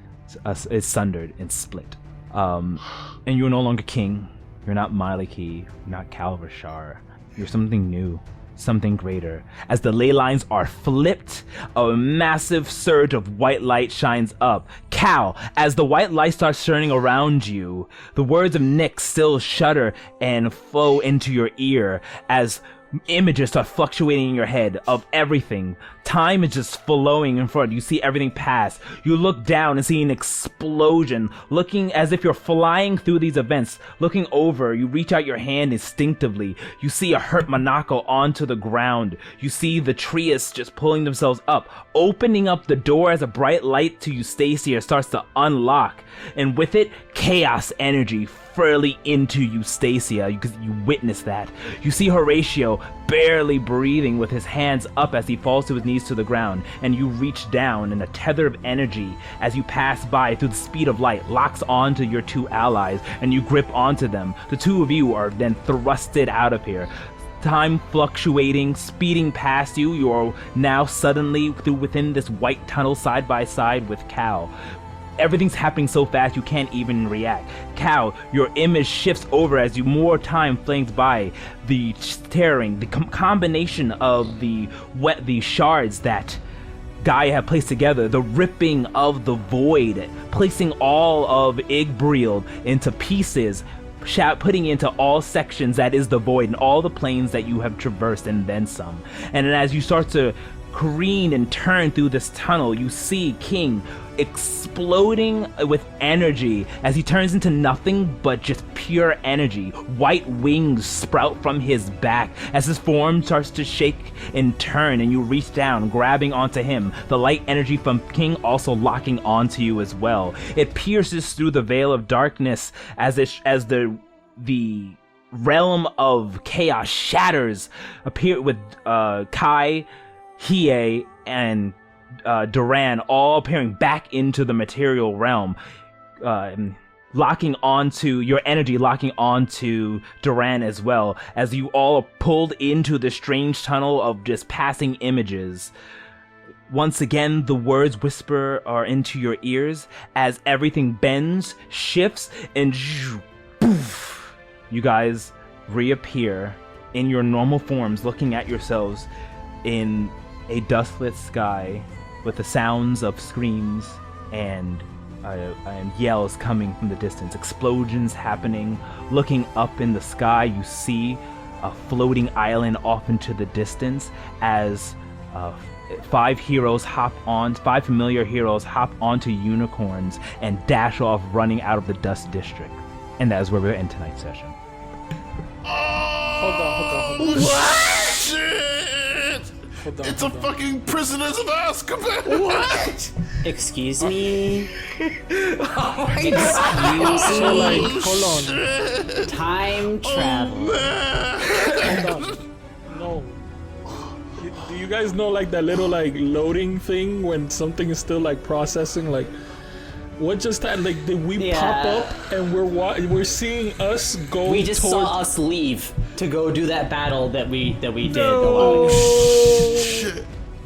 sundered and split. And you're no longer king. You're not Myliki, you're not Calvashar. You're something new, something greater. As the ley lines are flipped, a massive surge of white light shines up. Cal, as the white light starts turning around you, the words of Nick still shudder and flow into your ear as images start fluctuating in your head of everything. Time is just flowing in front. You see everything pass. You look down and see an explosion, looking as if you're flying through these events. Looking over, you reach out your hand instinctively. You see a hurt Monaco onto the ground. You see the Trias just pulling themselves up, opening up the door as a bright light to Eustacia starts to unlock, and with it, chaos energy fairly into Eustacia, because you witness that. You see Horatio barely breathing with his hands up as he falls to his knees to the ground, and you reach down, and a tether of energy as you pass by through the speed of light locks onto your two allies, and you grip onto them. The two of you are then thrusted out of here. Time fluctuating, speeding past you. You are now suddenly within this white tunnel side by side with Cal. Everything's happening so fast you can't even react. Cal, your image shifts over as more time flames by. The tearing, the combination of the shards that Gaia have placed together, the ripping of the void, placing all of Igbriel into pieces, putting into all sections that is the void and all the planes that you have traversed and then some. And then as you start to careen and turn through this tunnel, you see King exploding with energy as he turns into nothing but just pure energy. White wings sprout from his back as his form starts to shake and turn, and you reach down, grabbing onto him, the light energy from King also locking onto you as well. It pierces through the veil of darkness as the realm of chaos shatters, appear with Kai, Hiei, and Duran all appearing back into the material realm, locking onto your energy, locking onto Duran as well, as you all are pulled into the strange tunnel of just passing images. Once again, the words whisper are into your ears as everything bends, shifts, and poof, you guys reappear in your normal forms, looking at yourselves in a dustlit sky with the sounds of screams and yells coming from the distance, explosions happening. Looking up in the sky, you see a floating island off into the distance as five familiar heroes hop onto unicorns and dash off, running out of the Dust District. And that is where we're in tonight's session. Hold on. Shit! It's a fucking Prisoners of Azkaban. What? Excuse me? Oh my Excuse So, me? like, hold on. Time travel. Hold on. No. Do you guys know like that little like loading thing when something is still like processing? Like, what just happened? Like, did we pop Yeah. up and we're seeing us go? We just towards... saw us leave to go do that battle that we did a while No.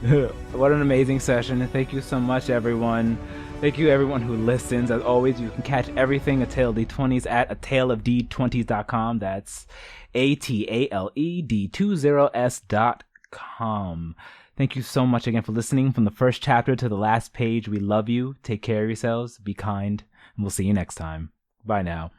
ago. What an amazing session, and thank you so much, everyone. Thank you, everyone who listens. As always, you can catch everything A Tale of D20s at ataleofd20s.com. That's ATALED20s.com. Thank you so much again for listening from the first chapter to the last page. We love you. Take care of yourselves. Be kind. And we'll see you next time. Bye now.